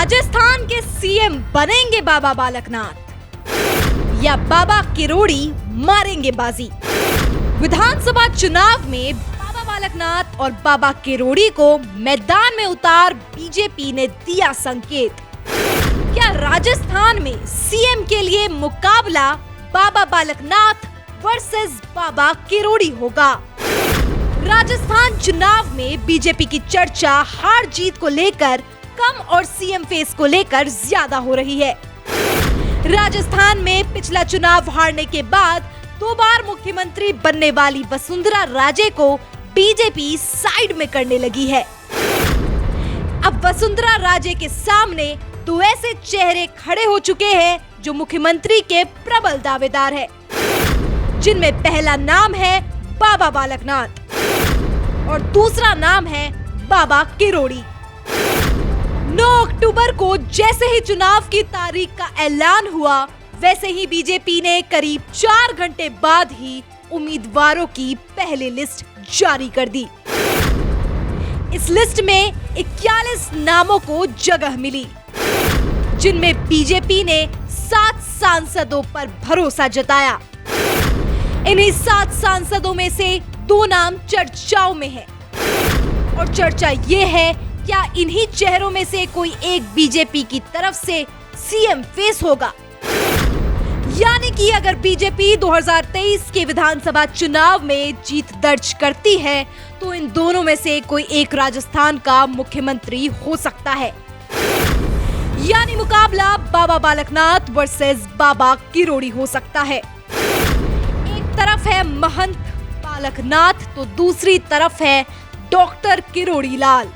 राजस्थान के सीएम बनेंगे बाबा बालकनाथ या बाबा किरोड़ी मारेंगे बाजी। विधानसभा चुनाव में बाबा बालकनाथ और बाबा किरोड़ी को मैदान में उतार बीजेपी ने दिया संकेत। क्या राजस्थान में सीएम के लिए मुकाबला बाबा बालकनाथ वर्सेस बाबा किरोड़ी होगा? राजस्थान चुनाव में बीजेपी की चर्चा हार जीत को लेकर कम और सीएम फेस को लेकर ज्यादा हो रही है। राजस्थान में पिछला चुनाव हारने के बाद 2 बार मुख्यमंत्री बनने वाली वसुंधरा राजे को बीजेपी साइड में करने लगी है। अब वसुंधरा राजे के सामने 2 ऐसे चेहरे खड़े हो चुके हैं जो मुख्यमंत्री के प्रबल दावेदार हैं, जिनमें पहला नाम है बाबा बालकनाथ और दूसरा नाम है बाबा किरोड़ी। 9 अक्टूबर को जैसे ही चुनाव की तारीख का ऐलान हुआ, वैसे ही बीजेपी ने करीब 4 घंटे बाद ही उम्मीदवारों की पहली लिस्ट जारी कर दी। इस लिस्ट में 41 नामों को जगह मिली, जिनमें बीजेपी ने 7 सांसदों पर भरोसा जताया। इन्हीं 7 सांसदों में से 2 नाम चर्चाओं में हैं और चर्चा ये है, क्या इन्हीं चेहरों में से कोई एक बीजेपी की तरफ से सीएम फेस होगा? यानी कि अगर बीजेपी 2023 के विधानसभा चुनाव में जीत दर्ज करती है, तो इन दोनों में से कोई एक राजस्थान का मुख्यमंत्री हो सकता है। यानी मुकाबला बाबा बालकनाथ वर्सेस बाबा किरोड़ी हो सकता है। एक तरफ है महंत बालकनाथ तो दूसरी तरफ है डॉक्टर किरोड़ी लाल।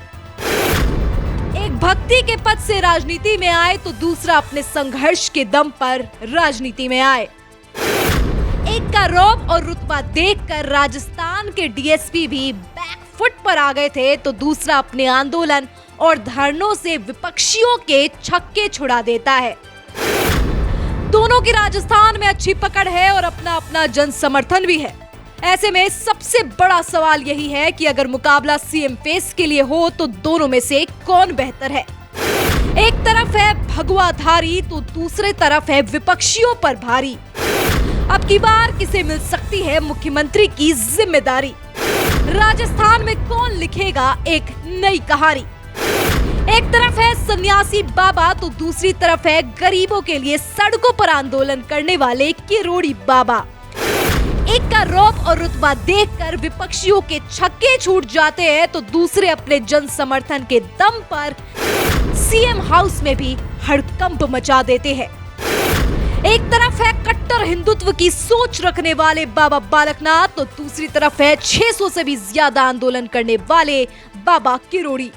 एक भक्ति के पद से राजनीति में आए तो दूसरा अपने संघर्ष के दम पर राजनीति में आए। एक का रौब और रुतबा देखकर राजस्थान के डीएसपी भी बैकफुट पर आ गए थे, तो दूसरा अपने आंदोलन और धरनों से विपक्षियों के छक्के छुड़ा देता है। दोनों की राजस्थान में अच्छी पकड़ है और अपना अपना जन समर्थन भी है। ऐसे में सबसे बड़ा सवाल यही है कि अगर मुकाबला सीएम फेस के लिए हो तो दोनों में से कौन बेहतर है? एक तरफ है भगवाधारी तो दूसरे तरफ है विपक्षियों पर भारी। अब की बार किसे मिल सकती है मुख्यमंत्री की जिम्मेदारी? राजस्थान में कौन लिखेगा एक नई कहानी? एक तरफ है सन्यासी बाबा तो दूसरी तरफ है गरीबों के लिए सड़कों पर आंदोलन करने वाले किरोड़ी बाबा। एक का रौब और रुतबा देखकर विपक्षियों के छक्के छूट जाते हैं, तो दूसरे अपने जन समर्थन के दम पर सीएम हाउस में भी हड़कंप मचा देते हैं। एक तरफ है कट्टर हिंदुत्व की सोच रखने वाले बाबा बालकनाथ तो दूसरी तरफ है 600 से भी ज्यादा आंदोलन करने वाले बाबा किरोड़ी।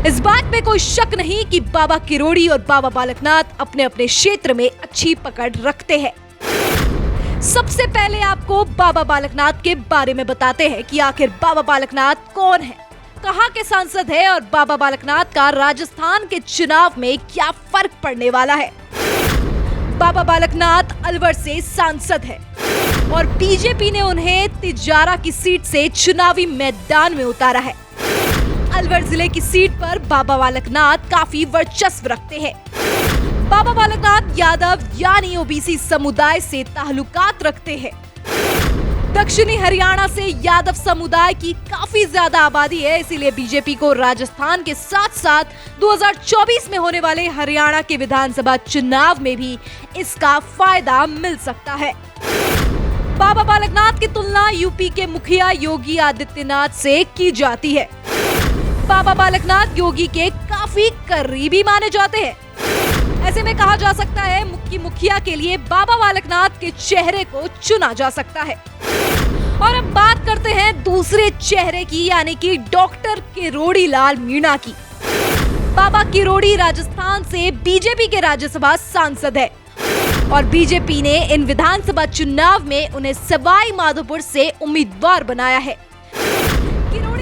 इस बात में कोई शक नहीं कि बाबा किरोड़ी और बाबा बालकनाथ अपने अपने क्षेत्र में अच्छी पकड़ रखते हैं। सबसे पहले आपको बाबा बालकनाथ के बारे में बताते हैं कि आखिर बाबा बालकनाथ कौन है, कहां के सांसद है और बाबा बालकनाथ का राजस्थान के चुनाव में क्या फर्क पड़ने वाला है। बाबा बालकनाथ अलवर से सांसद है और बीजेपी ने उन्हें तिजारा की सीट से चुनावी मैदान में उतारा है। अलवर जिले की सीट पर बाबा बालकनाथ काफी वर्चस्व रखते हैं। बाबा बालकनाथ यादव यानी ओबीसी समुदाय से ताल्लुकात रखते हैं। दक्षिणी हरियाणा से यादव समुदाय की काफी ज्यादा आबादी है, इसीलिए बीजेपी को राजस्थान के साथ साथ 2024 में होने वाले हरियाणा के विधानसभा चुनाव में भी इसका फायदा मिल सकता है। बाबा बालकनाथ की तुलना यूपी के मुखिया योगी आदित्यनाथ से की जाती है। बाबा बालकनाथ योगी के काफी करीबी माने जाते हैं। ऐसे में कहा जा सकता है कि मुखिया के लिए बाबा बालकनाथ के चेहरे को चुना जा सकता है। और अब बात करते हैं दूसरे चेहरे की, यानी कि डॉक्टर किरोड़ी लाल मीणा की। बाबा किरोड़ी राजस्थान से बीजेपी के राज्यसभा सांसद है और बीजेपी ने इन विधानसभा चुनाव में उन्हें सवाई माधोपुर से उम्मीदवार बनाया है।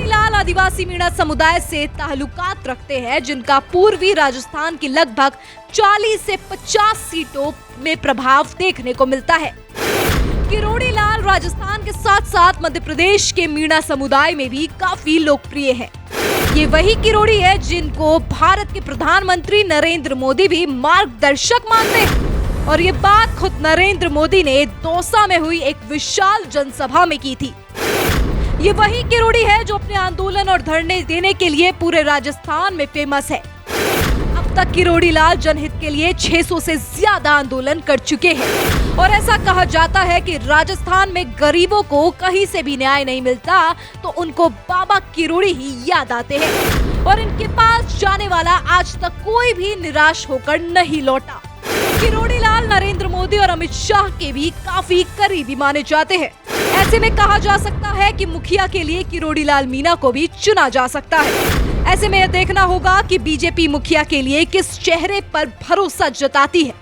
लाल आदिवासी मीणा समुदाय से ताल्लुकात रखते हैं, जिनका पूर्वी राजस्थान की लगभग 40 से 50 सीटों में प्रभाव देखने को मिलता है। किरोड़ी लाल राजस्थान के साथ साथ मध्य प्रदेश के मीणा समुदाय में भी काफी लोकप्रिय है। ये वही किरोड़ी है जिनको भारत के प्रधानमंत्री नरेंद्र मोदी भी मार्गदर्शक मानते हैं। और ये बात खुद नरेंद्र मोदी ने दौसा में हुई एक विशाल जनसभा में की थी। ये वही किरोड़ी है जो अपने आंदोलन और धरने देने के लिए पूरे राजस्थान में फेमस है। अब तक किरोड़ी लाल जनहित के लिए 600 से ज्यादा आंदोलन कर चुके हैं और ऐसा कहा जाता है कि राजस्थान में गरीबों को कहीं से भी न्याय नहीं मिलता तो उनको बाबा किरोड़ी ही याद आते हैं और इनके पास जाने वाला आज तक कोई भी निराश होकर नहीं लौटा। किरोड़ी लाल नरेंद्र मोदी और अमित शाह के भी काफी करीबी माने जाते हैं। ऐसे में कहा जा सकता है कि मुखिया के लिए किरोड़ी लाल मीणा को भी चुना जा सकता है। ऐसे में यह देखना होगा कि बीजेपी मुखिया के लिए किस चेहरे पर भरोसा जताती है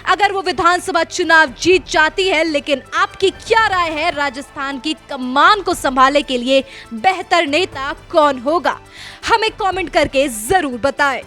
अगर वो विधानसभा चुनाव जीत जाती है। लेकिन आपकी क्या राय है, राजस्थान की कमान को संभालने के लिए बेहतर नेता कौन होगा? हमें कमेंट करके जरूर बताएं।